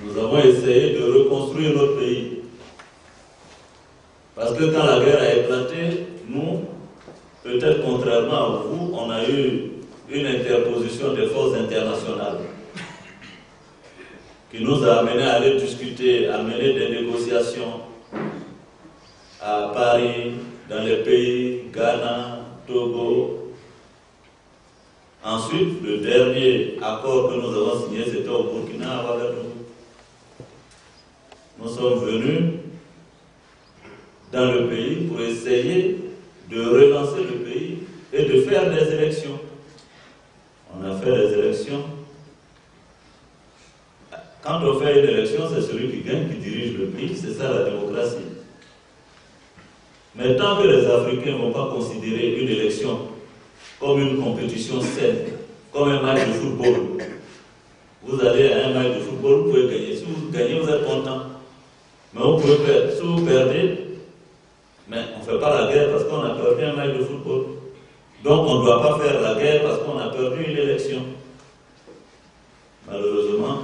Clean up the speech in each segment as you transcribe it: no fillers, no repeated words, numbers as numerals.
nous avons essayé de reconstruire notre pays. Parce que quand la guerre a éclaté, nous, peut-être contrairement à vous, on a eu une interposition des forces internationales qui nous a amené à aller discuter, à mener des négociations à Paris, dans les pays Ghana, Togo. Ensuite, le dernier accord que nous avons signé, c'était au Burkina, à Ouagadougou. Nous sommes venus dans le pays pour essayer de relancer le pays et de faire des élections. On a fait des élections. Quand on fait une élection, c'est celui qui gagne qui dirige le pays, c'est ça la démocratie. Mais tant que les Africains ne vont pas considérer une élection comme une compétition saine, comme un match de football, vous allez à un match de football, vous pouvez gagner. Si vous gagnez, vous êtes content. Mais vous pouvez perdre. Si vous perdez, mais on ne fait pas la guerre parce qu'on a perdu un match de football. Donc on ne doit pas faire la guerre parce qu'on a perdu une élection. Malheureusement,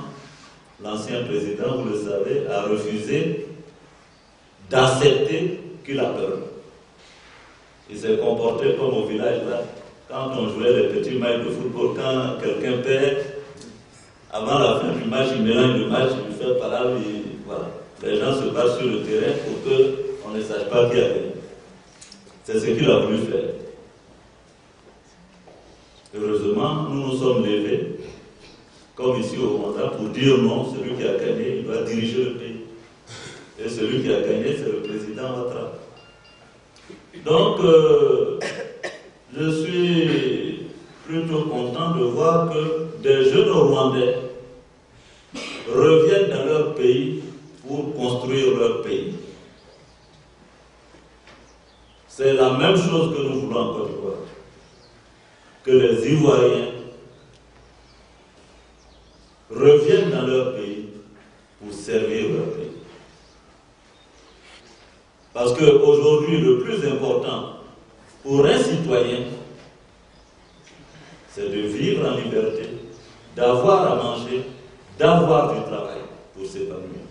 l'ancien président, vous le savez, a refusé d'accepter qu'il a perdu. Il s'est comporté comme au village là, quand on jouait les petits matchs de football, quand quelqu'un perd, avant la fin du match, il mélange le match, il fait par là, voilà. Les gens se battent sur le terrain pour qu'on ne sache pas qui a gagné. C'est ce qu'il a voulu faire. Heureusement, nous nous sommes levés, comme ici au Rwanda, pour dire non, celui qui a gagné, il doit diriger le pays. Et celui qui a gagné, c'est le président Ouattara. Donc, je suis plutôt content de voir que des jeunes Rwandais reviennent dans leur pays pour construire leur pays. C'est la même chose que nous voulons en Côte d'Ivoire. Que les Ivoiriens reviennent dans leur pays pour servir leur pays. Parce qu'aujourd'hui, le plus important pour un citoyen, c'est de vivre en liberté, d'avoir à manger, d'avoir du travail pour s'épanouir.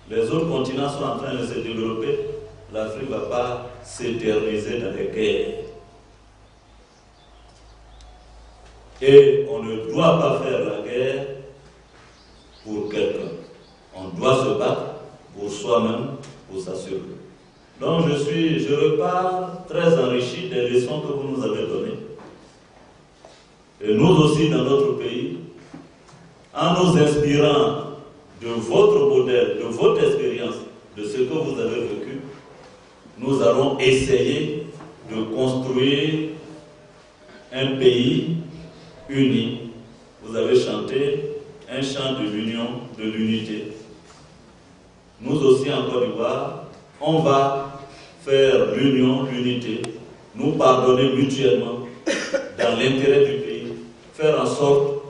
Les autres continents sont en train de se développer. L'Afrique ne va pas s'éterniser dans les guerres. Et on ne doit pas faire la guerre pour quelqu'un. On doit se battre pour soi-même, pour sa survie. Donc je repars très enrichi des leçons que vous nous avez données. Et nous aussi dans notre pays, en nous inspirant de votre modèle, de votre expérience, de ce que vous avez vécu, nous allons essayer de construire un pays uni. Vous avez chanté un chant de l'union, de l'unité. Nous aussi en Côte d'Ivoire, on va faire l'union, l'unité, nous pardonner mutuellement dans l'intérêt du pays, faire en sorte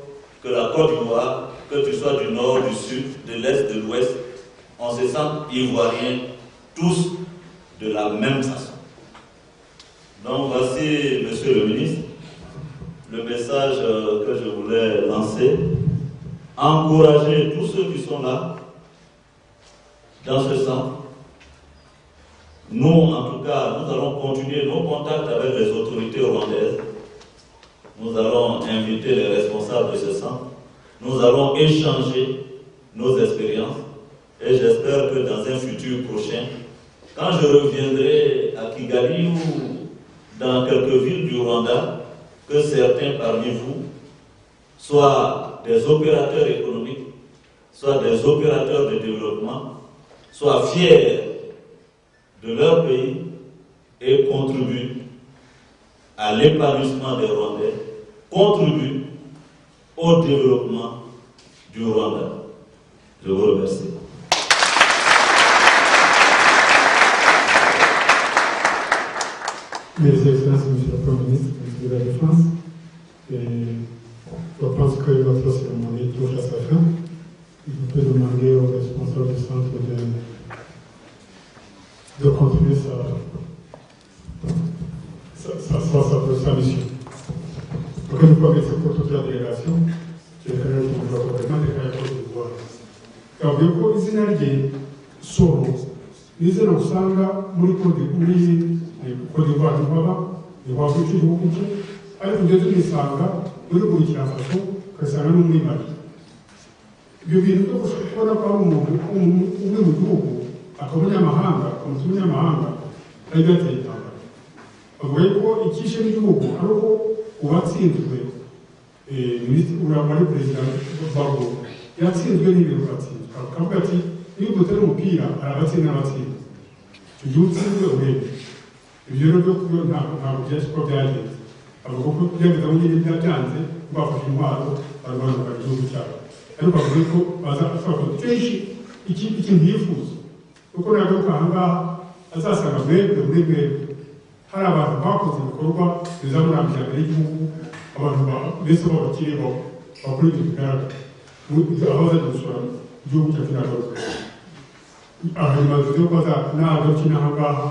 que la Côte d'Ivoire, que tu sois du nord, du sud, de l'est, de l'ouest, on se sente ivoiriens tous de la même façon. Donc voici, Monsieur le ministre, le message que je voulais lancer. Encourager tous ceux qui sont là dans ce sens. Nous, en tout cas, nous allons continuer nos contacts avec les autorités rwandaises. Nous allons inviter les responsables de ce centre. Nous allons échanger nos expériences. Et j'espère que dans un futur prochain, quand je reviendrai à Kigali ou dans quelques villes du Rwanda, que certains parmi vous soient des opérateurs économiques, soient des opérateurs de développement, soient fiers de leur pays et contribuent à l'épanouissement des Rwandais, contribuent au développement du Rwanda. Je vous remercie. Mes excellences, Monsieur le Premier ministre, ministre de la Défense, je pense que votre cérémonie touche à sa fin. Je peux demander au responsable du centre de continuer sa mission. Donc, nous progressons pour toute la délégation. Je vais faire un complètement yavuye ko izina rye Soro ni izina usanga muri Cote d'Ivoire iwabo cy'igihugu cye, ariko ndetse unisanga muri Burkina Faso ugasanga no muri Mali. Ibyo bintu byo kubona ko ari umuntu umwe mu gihugu akaba umunyamahanga ari gateye intambara. Bavuga ko icyishe n'igihugu ari uko uwatsinzwe muri perezida Gbagbo yatsinzwe n'ibintu batsinzwe, akavuga ati iyo dutera umupira hari abatsinda n'abatsinda, icyo gihe utsinzwe urebe. Ibyo rero byo kuba ntabwo byinshi ko byagenze, avuga ko byageze aho nyine byanze bafashe intwaro barwanira igihugu cyabo, ariko bavuga ko bazafata kenshi ikintu yifuza kuko nagaruka aha ngaha azasanga mwebwe hari abantu bakoze ibikorwa bizamura amajyambere y'igihugu, abantu mbese b'abakire bakora ibintu bigaragara aho bazajya gusura igihugu cyacu n'agaruka. Aha nyuma yo kuba n'agaruka n'aha ngaha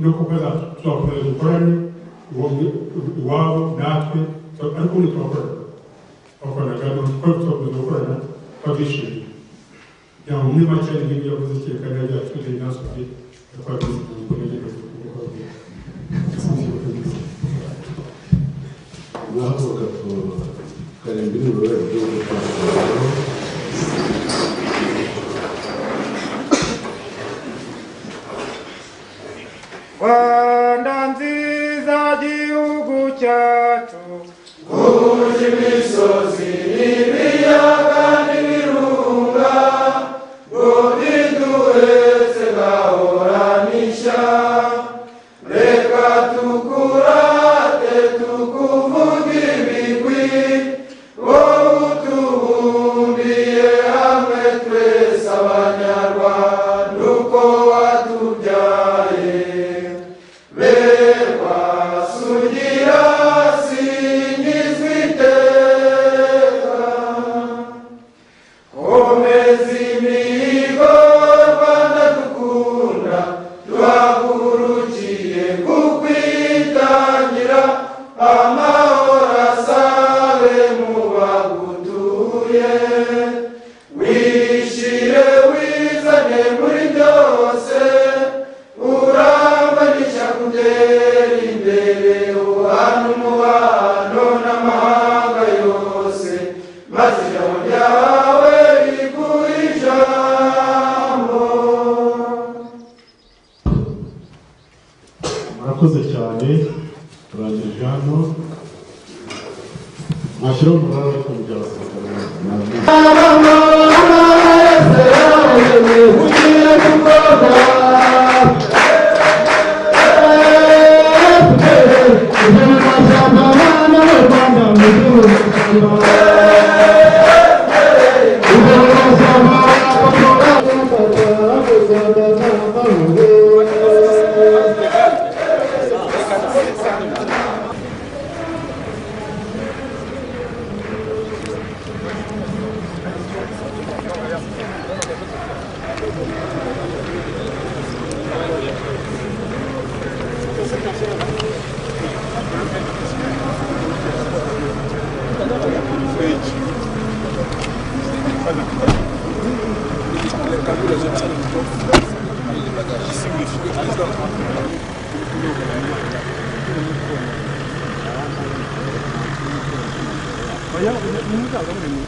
no kuba tuzakomeza dukorane iwabo natwe, ariko twakoranaga tuzakomeza gukorana twabishimiye kugira ngo muri make ari nk'ibyo yavuze cyerekana byacu tugeze n'asubi twagize ubwo n'igeze guhaguruka tukaremba n'uruhare rwo gutanga Rwanda nziza gihugu cyacu, uje imisozi n'ibiyaga n'ibirunga, ngo biduhetse gahoranisha, reka tukurate tukuvuge ibigwi, wowe utubumbiye hamwe twese abanyarwanda uko watubyaye. Sugira singizwa iteka, komeza imihigo Rwanda dukunda, duhagurukiye kukwitangira, amahoro asabe mu bagutuye, wishire wizane muri byose, urambanisha kugera imbere, uhana umubano n'amahanga yose, maze ijambo ryawe riguhe ijambo. murakoze cyane, turangije hano mwashyiraho umurara ariko mu by'abasirikare Vaya, nunca hablamos de